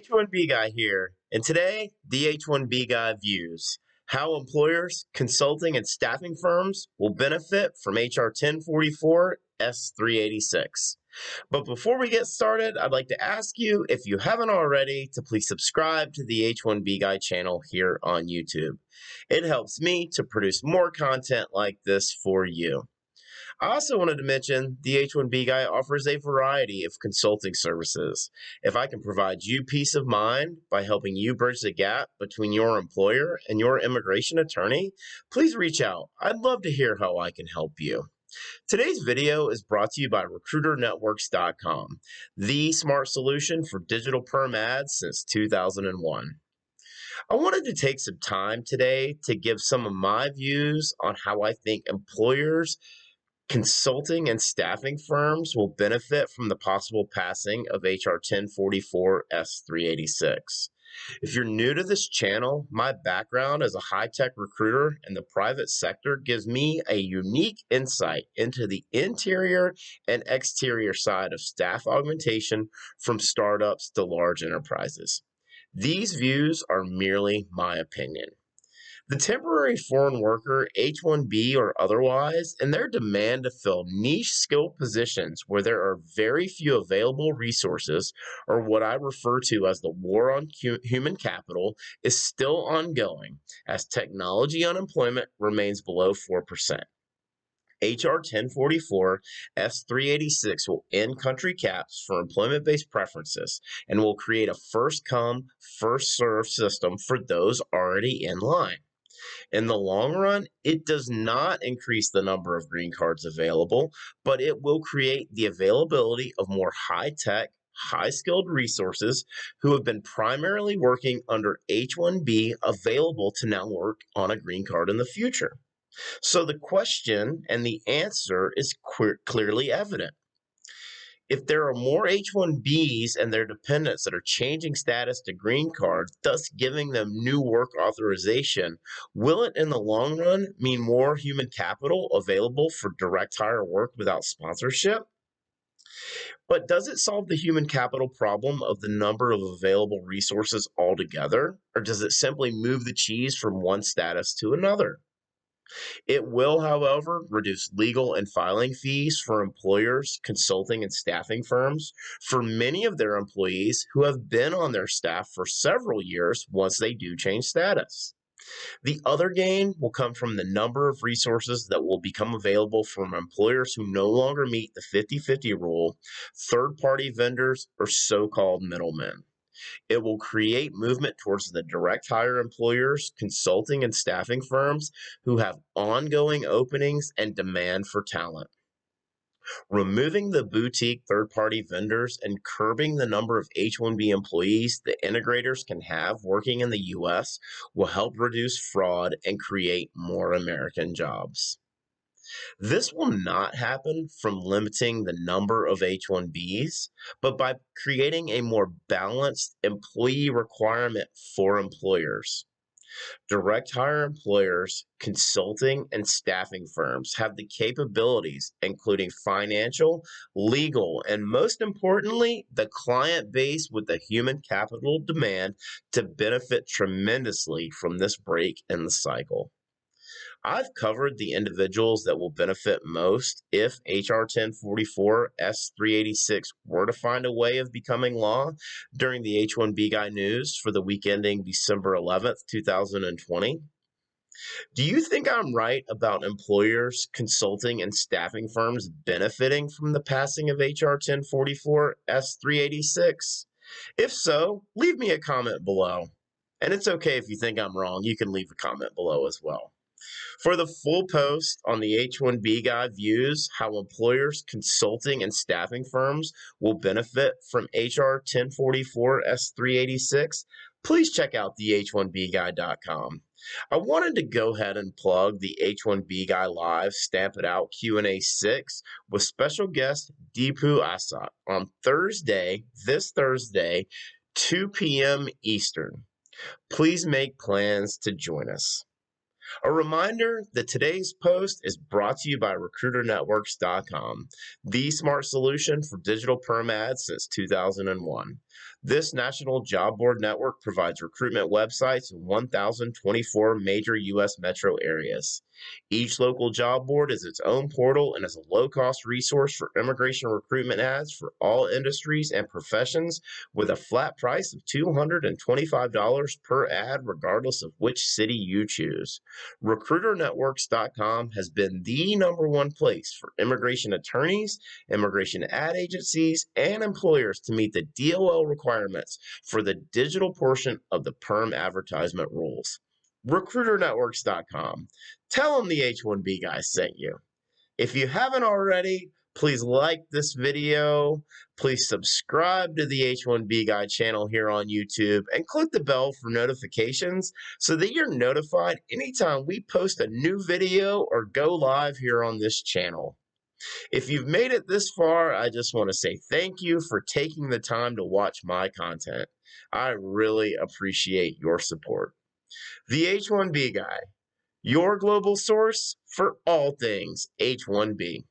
H1B Guy here, and today the H1B Guy views how employers, consulting, and staffing firms will benefit from HR1044 S386. But before we get started, I'd like to ask you, if you haven't already, to please subscribe to the H1B Guy channel here on YouTube. It helps me to produce more content like this for you. I also wanted to mention the H1B Guy offers a variety of consulting services. If I can provide you peace of mind by helping you bridge the gap between your employer and your immigration attorney, please reach out. I'd love to hear how I can help you. Today's video is brought to you by RecruiterNetworks.com, the smart solution for digital perm ads since 2001. I wanted to take some time today to give some of my views on how I think employers, consulting, and staffing firms will benefit from the possible passing of HR 1044 S386. If you're new to this channel, my background as a high-tech recruiter in the private sector gives me a unique insight into the interior and exterior side of staff augmentation from startups to large enterprises. These views are merely my opinion. The temporary foreign worker, H1B or otherwise, and their demand to fill niche skill positions where there are very few available resources, or what I refer to as the war on human capital, is still ongoing as technology unemployment remains below 4%. HR 1044 S386 will end country caps for employment-based preferences and will create a first-come, first-served system for those already in line. In the long run, it does not increase the number of green cards available, but it will create the availability of more high-tech, high-skilled resources who have been primarily working under H-1B available to now work on a green card in the future. So the question and the answer is clearly evident. If there are more H-1Bs and their dependents that are changing status to green cards, thus giving them new work authorization, will it in the long run mean more human capital available for direct hire work without sponsorship? But does it solve the human capital problem of the number of available resources altogether? Or does it simply move the cheese from one status to another? It will, however, reduce legal and filing fees for employers, consulting, and staffing firms for many of their employees who have been on their staff for several years once they do change status. The other gain will come from the number of resources that will become available from employers who no longer meet the 50-50 rule, third-party vendors, or so-called middlemen. It will create movement towards the direct hire employers, consulting, and staffing firms who have ongoing openings and demand for talent. Removing the boutique third-party vendors and curbing the number of H-1B employees the integrators can have working in the U.S. will help reduce fraud and create more American jobs. This will not happen from limiting the number of H-1Bs, but by creating a more balanced employee requirement for employers. Direct hire employers, consulting, and staffing firms have the capabilities, including financial, legal, and most importantly, the client base with the human capital demand to benefit tremendously from this break in the cycle. I've covered the individuals that will benefit most if HR 1044 S386 were to find a way of becoming law during the H1B Guy news for the week ending December 11th, 2020. Do you think I'm right about employers, consulting, and staffing firms benefiting from the passing of HR 1044 S386? If so, leave me a comment below. And it's okay if you think I'm wrong, you can leave a comment below as well. For the full post on the H1B Guy views how employers, consulting, and staffing firms will benefit from HR 1044 S386, please check out the H1BGuy.com. I wanted to go ahead and plug the H1B Guy Live Stamp It Out Q&A 6 with special guest Deepu Asat on this Thursday, 2 p.m. Eastern. Please make plans to join us. A reminder that today's post is brought to you by RecruiterNetworks.com, the smart solution for digital perm ads since 2001. This national job board network provides recruitment websites in 1,024 major U.S. metro areas. Each local job board is its own portal and is a low-cost resource for immigration recruitment ads for all industries and professions with a flat price of $225 per ad regardless of which city you choose. RecruiterNetworks.com has been the number one place for immigration attorneys, immigration ad agencies, and employers to meet the DOL requirements for the digital portion of the perm advertisement rules. RecruiterNetworks.com. Tell them the H1B guy sent you. If you haven't already, please like this video. Please subscribe to the H1B Guy channel here on YouTube and click the bell for notifications so that you're notified anytime we post a new video or go live here on this channel. If you've made it this far, I just want to say thank you for taking the time to watch my content. I really appreciate your support. The H1B Guy, your global source for all things H1B.